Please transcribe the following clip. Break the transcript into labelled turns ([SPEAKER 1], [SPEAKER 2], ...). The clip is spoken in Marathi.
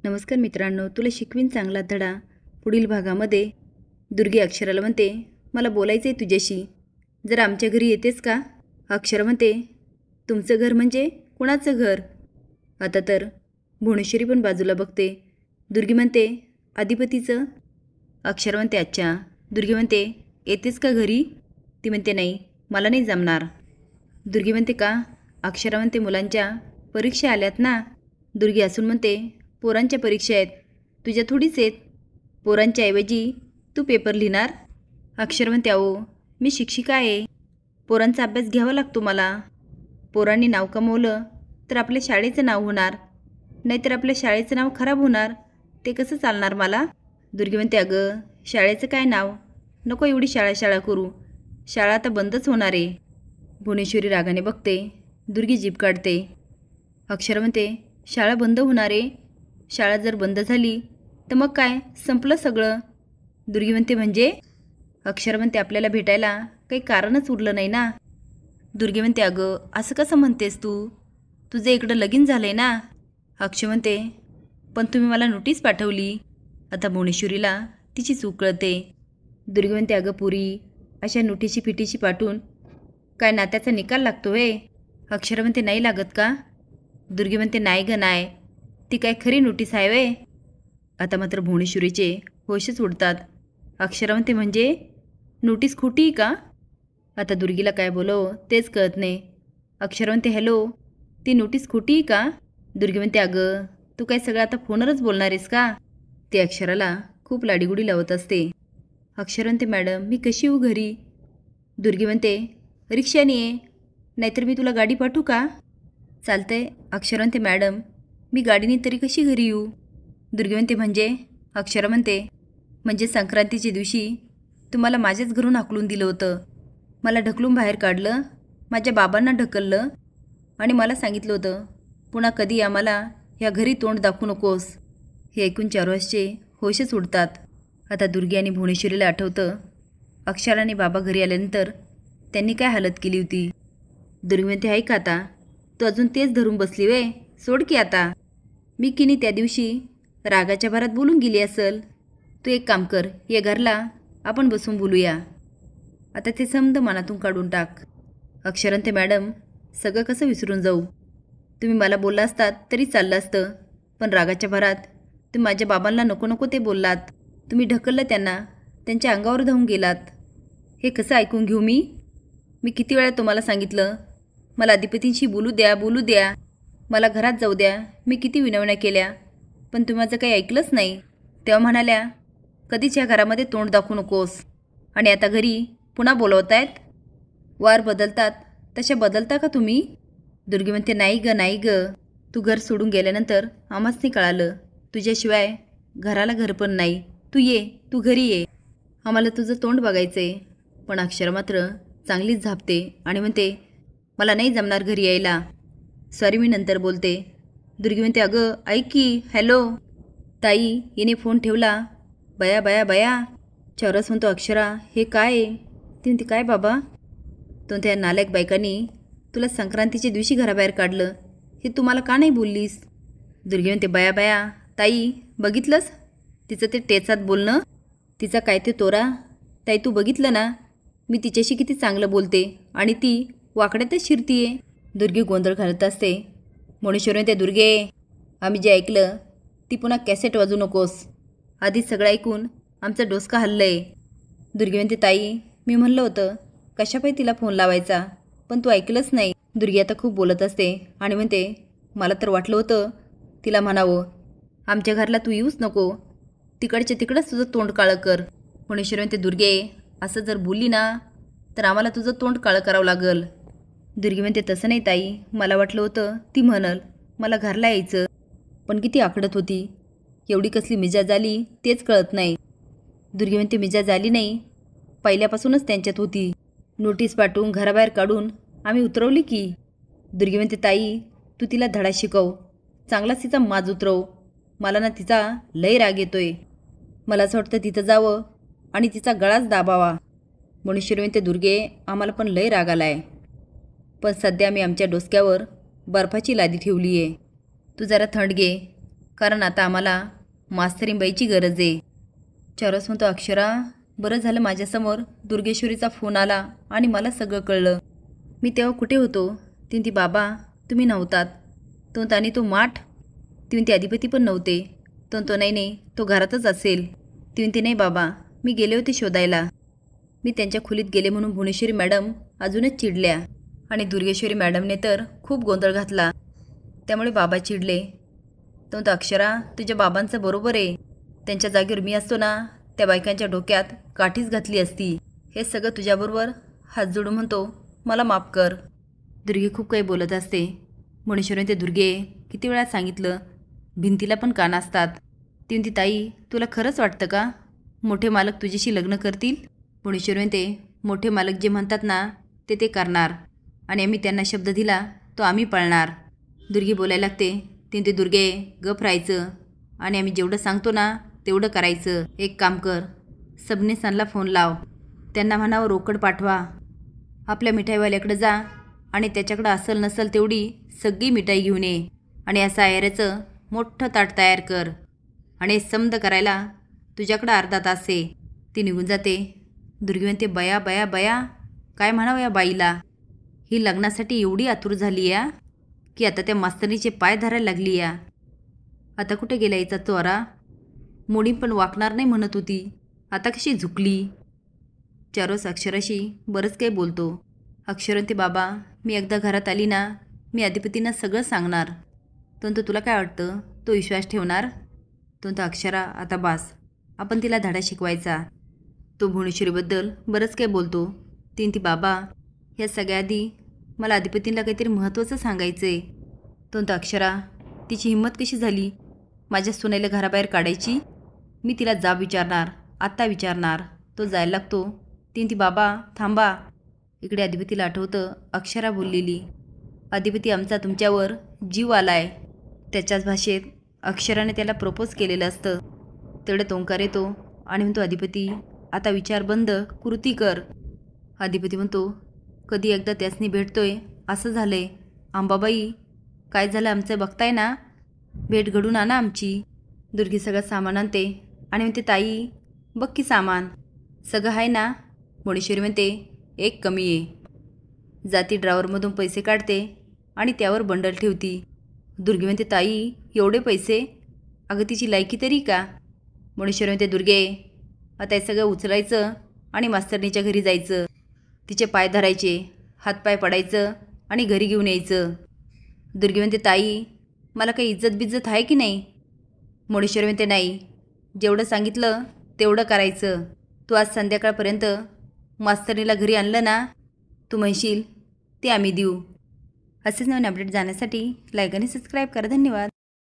[SPEAKER 1] नमस्कार मित्रांनो, तुला शिकवीन चांगला धडा. पुढील भागामध्ये दुर्गी अक्षराला म्हणते, मला बोलायचं आहे तुझ्याशी. जर आमच्या घरी येतेस का? अक्षर म्हणते, तुमचं घर म्हणजे कुणाचं घर? आता तर भुवनेश्वरी पण बाजूला बघते. दुर्गी म्हणते, अधिपतीचं. अक्षर म्हणते, अच्छा. दुर्गी म्हणते, येतेस का घरी? ती म्हणते, नाही, मला नाही जमणार. दुर्गी म्हणते, का? अक्षरा म्हणते, मुलांच्या परीक्षा आल्यात ना. दुर्गी असून म्हणते, पोरांच्या परीक्षा आहेत, तुझ्या थोडीच आहेत. पोरांच्या ऐवजी तू पेपर लिहिणार? अक्षर म्हणते, अहो, मी शिक्षिका आहे, पोरांचा अभ्यास घ्यावा लागतो मला. पोरांनी नाव कमवलं तर आपल्या शाळेचं नाव होणार, नाहीतर आपल्या शाळेचं नाव खराब होणार. ते कसं चालणार मला? दुर्गी म्हणते, अगं, शाळेचं काय नाव? नको एवढी शाळा करू, शाळा आता बंदच होणार आहे. भुवनेश्वरी रागाने बघते. दुर्गी जीभ काढते. अक्षर म्हणते, शाळा बंद होणार आहे? शाळा जर बंद झाली तर मग काय, संपलं सगळं. दुर्गी म्हणते, म्हणजे? अक्षर म्हणते, आपल्याला भेटायला काही कारणच उरलं नाही ना. दुर्गी म्हणते, अगं, असं कसं म्हणतेस तू? तुझं इकडं लगीन झालं आहे ना. अक्षय म्हणते, पण तुम्ही मला नोटीस पाठवली. आता भुवनेश्वरीला तिची चूक कळते. दुर्गी म्हणते, अगं पुरी, अशा नोटीशी फिटीशी पाठवून काय नात्याचा निकाल लागतो वे? अक्षर म्हणते, नाही लागत का? दुर्गी म्हणते, नाही ग नाही, ती काय खरी नोटीस आहे वे? आता मात्र भुवनेश्वरीचे होशच उडतात. अक्षरा म्हणते, म्हणजे नोटीस खोटी का? आता दुर्गीला काय बोलावं तेच कळत नाही. अक्षरा म्हणते, हॅलो, ती नोटीस खोटी का? दुर्गी म्हणते, अगं, तू काय सगळं आता फोनवरच बोलणार आहेस का? ती अक्षराला खूप लाडीगुडी लावत असते. अक्षर म्हणते, मॅडम, मी कशी येऊ घरी? दुर्गी म्हणते, रिक्षाने ये, नाहीतर मी तुला गाडी पाठवू का? चालतंय. अक्षर म्हणते, मॅडम, मी गाडीने तरी कशी घरी येऊ? दुर्गी म्हणते, म्हणजे? अक्षरा म्हणते, म्हणजे संक्रांतीच्या दिवशी तुम्हाला माझ्याच घरून हाकलून दिलं होतं, मला ढकलून बाहेर काढलं, माझ्या बाबांना ढकललं आणि मला सांगितलं होतं, पुन्हा कधी आम्हाला ह्या घरी तोंड दाखवू नकोस. हे ऐकून चारुहासचे होशच उडतात. आता दुर्गी आणि भुवनेश्वरीला आठवतं, अक्षराने बाबा घरी आल्यानंतर त्यांनी काय हालत केली होती. दुर्गी म्हणते, आहे का आता? तू अजून तेच धरून बसली वे? सोड की आता. मी किनी त्या दिवशी रागाच्या भरात बोलून गेली असल. तू एक काम कर, ये घरला, आपण बसून बोलूया. आता ते समद मनातून काढून टाक. अक्षर म्हणते, मॅडम, सगळं कसं विसरून जाऊ? तुम्ही मला बोलला असतात तरी चाललं असतं, पण रागाच्या भरात तुम्ही माझ्या बाबांना नको नको ते बोललात. तुम्ही ढकललं त्यांना, त्यांच्या अंगावर धावून गेलात. हे कसं ऐकून घेऊ मी? मी किती वेळा तुम्हाला सांगितलं, मला अधिपतींशी बोलू द्या, मला घरात जाऊ द्या. मी किती विनवण्या केल्या, पण तुम्ही माझं काही ऐकलंच नाही. तेव्हा म्हणाल्या, कधीच या घरामध्ये तोंड दाखवू नकोस, आणि आता घरी पुन्हा बोलवतायत. वार बदलतात तशा बदलता का तुम्ही? दुर्गी म्हणते, नाही ग, तू घर सोडून गेल्यानंतर आम्हाच नाही कळालं, तुझ्याशिवाय घराला घर पण नाही. तू घरी ये, आम्हाला तुझं तोंड बघायचं आहे. पण अक्षर मात्र चांगलीच झापते आणि म्हणते, मला नाही जमणार घरी यायला, सॉरी, मी नंतर बोलते. दुर्गी म्हणते, अगं ऐक की, हॅलो ताई, हिने फोन ठेवला. बया. चौरस म्हणतो, अक्षरा, हे काय आहे? ती म्हणते, काय बाबा? तो त्या नालायक बायकांनी तुला संक्रांतीच्या दिवशी घराबाहेर काढलं, हे तू मला का नाही बोललीस? दुर्गी म्हणते, बया ताई, बघितलंस तिचं ते टेचात बोलणं, तिचा काय ते तोरा? ताई, तू बघितलं ना, मी तिच्याशी किती चांगलं बोलते आणि ती वाकड्यातच शिरतीये. दुर्गी गोंधळ घालत असते. भुवनेश्वरी म्हणते, दुर्गे, आम्ही जे ऐकलं ती पुन्हा कॅसेट वाजू नकोस. आधीच सगळं ऐकून आमचं डोसकं हल्लं आहे. दुर्गी म्हणते, ताई, मी म्हणलं होतं कशापायी तिला फोन लावायचा, पण तू ऐकलंच नाही. दुर्गी आता खूप बोलत असते आणि म्हणते, मला तर वाटलं होतं तिला म्हणावं, आमच्या घरला तू येऊच नको, तिकडच्या तिकडंच तुझं तोंड काळं कर. भुवनेश्वरी म्हणते, दुर्गे, असं जर बोलली ना तर आम्हाला तुझं तोंड काळं करावं लागल. दुर्गी म्हणते, तसं नाही ताई, मला वाटलं होतं ती म्हणल मला घरला यायचं, पण किती आकडत होती, एवढी कसली मिजाज आली तेच कळत नाही. दुर्गी म्हणते, मिजाज आली नाही, पहिल्यापासूनच त्यांच्यात होती. नोटीस पाठवून घराबाहेर काढून आम्ही उतरवली की. दुर्गी म्हणते, ताई, तू तिला धडा शिकव, चांगलाच तिचा माज उतरव. मला ना तिचा लय राग येतोय, मला असं वाटतं तिथं जावं आणि तिचा गळाच दाबावा. भुवनेश्वरी म्हणते, दुर्गे, आम्हाला पण लय राग आलाय, पण सध्या मी आमच्या डोसक्यावर बर्फाची लादी ठेवली आहे, तू जरा थंड घे. कारण आता आम्हाला मास्तरींबाईची गरज आहे. चरस म्हणतो, अक्षरा बरं झालं माझ्यासमोर दुर्गेश्वरीचा फोन आला आणि मला सगळं कळलं. मी तेव्हा कुठे होतो? ती म्हणती, बाबा तुम्ही नव्हतात. आणि तो माठ? ती म्हणते, अधिपती पण नव्हते. तो नाही, तो घरातच असेल. ती म्हणते, नाही बाबा, मी गेले होते शोधायला. मी त्यांच्या खोलीत गेले म्हणून भुवनेश्वरी मॅडम अजूनच चिडल्या आणि दुर्गेश्वरी मॅडमने तर खूप गोंधळ घातला. त्यामुळे बाबा चिडले. तो अक्षरा तुझ्या बाबांचं बरोबर आहे. त्यांच्या जागेवर मी असतो ना, त्या बायकांच्या डोक्यात काठीच घातली असती. हे सगळं तुझ्याबरोबर हात जोडून म्हणतो, मला माफ कर. दुर्गे खूप काही बोलत असते. भुवनेश्वरी ते दुर्गे किती वेळा सांगितलं, भिंतीला पण कान असतात. ती म्हणती, ताई तुला खरंच वाटतं का मोठे मालक तुझ्याशी लग्न करतील? भुवनेश्वरी म्हणते, मोठे मालक जे म्हणतात ना ते करणार आणि आम्ही त्यांना शब्द दिला तो आम्ही पाळणार. दुर्गे बोलायला लागते. ती म्हणते, दुर्गे गप राहायचं आणि आम्ही जेवढं सांगतो ना तेवढं करायचं. एक काम कर, सबनीसांना फोन लाव, त्यांना म्हणावं रोकड पाठवा. आपल्या मिठाईवाल्याकडे जा आणि त्याच्याकडं असल नसल तेवढी सगळी मिठाई घेऊन ये आणि असं आयऱ्याचं मोठं ताट तयार कर आणि समद करायला तुझ्याकडं अर्धा तास आहे. ती निघून जाते. दुर्गे म्हणते, बया बया बया, काय म्हणावं या बाईला? ही लग्नासाठी एवढी आतुर झाली या की आता त्या मास्तरीचे पाय धरायला लागली या. आता कुठे गेला याचा चोरा? मोडी पण वाकणार नाही म्हणत होती, आता कशी झुकली? चारोस अक्षराशी बरंच काही बोलतो. अक्षर ते, बाबा मी एकदा घरात आली ना, मी अधिपतींना सगळं सांगणार. तो तुला काय वाटतं, तो विश्वास ठेवणार? तो अक्षरा आता बास, आपण तिला धडा शिकवायचा. तो भुवनेश्वरीबद्दल बरंच काय बोलतो. ती बाबा ह्या सगळ्याआधी मला अधिपतींना काहीतरी महत्त्वाचं सांगायचं आहे. तो अक्षरा तिची हिंमत कशी झाली माझ्या सुनेला घराबाहेर काढायची? मी तिला जाब विचारणार, आत्ता विचारणार. तो जायला लागतो. ती बाबा थांबा. इकडे अधिपतीला आठवतं अक्षरा बोललेली, अधिपती आमचा तुमच्यावर जीव आलाय. त्याच्याच भाषेत अक्षराने त्याला प्रपोज केलेलं असतं. तेवढे तोंकार येतो आणि म्हणतो, अधिपती आता विचार बंद, कृती कर. अधिपती म्हणतो, कधी एकदा त्यासनी भेटतोय असं झालंय. आंबाबाई काय झालं आमचं बघताय ना, भेट घडून आणा आमची. दुर्गी सगळं सामान आणते आणि म्हणते, ताई बघ की सामान सगळं आहे ना? भुवनेश्वरी म्हणते, एक कमी आहे. जाती ड्रावरमधून पैसे काढते आणि त्यावर बंडल ठेवती. दुर्गे म्हणते, ताई एवढे पैसे? अगं तिची लायकी तरी का? भुवनेश्वरी म्हणते, दुर्गे आता हे सगळं उचलायचं आणि मास्तरणीच्या घरी जायचं, तिचे पाय धरायचे, हातपाय पडायचं आणि घरी घेऊन यायचं. दुर्गे म्हणते, ताई मला काही इज्जत बिज्जत आहे की नाही? भुवनेश्वरी म्हणते, नाही, जेवढं सांगितलं तेवढं करायचं. तू आज संध्याकाळपर्यंत मास्तरणीला घरी आणलं ना, तू म्हणशील ते आम्ही देऊ. असेच नवीन अपडेट जाण्यासाठी लाईक आणि सबस्क्राईब करा. धन्यवाद.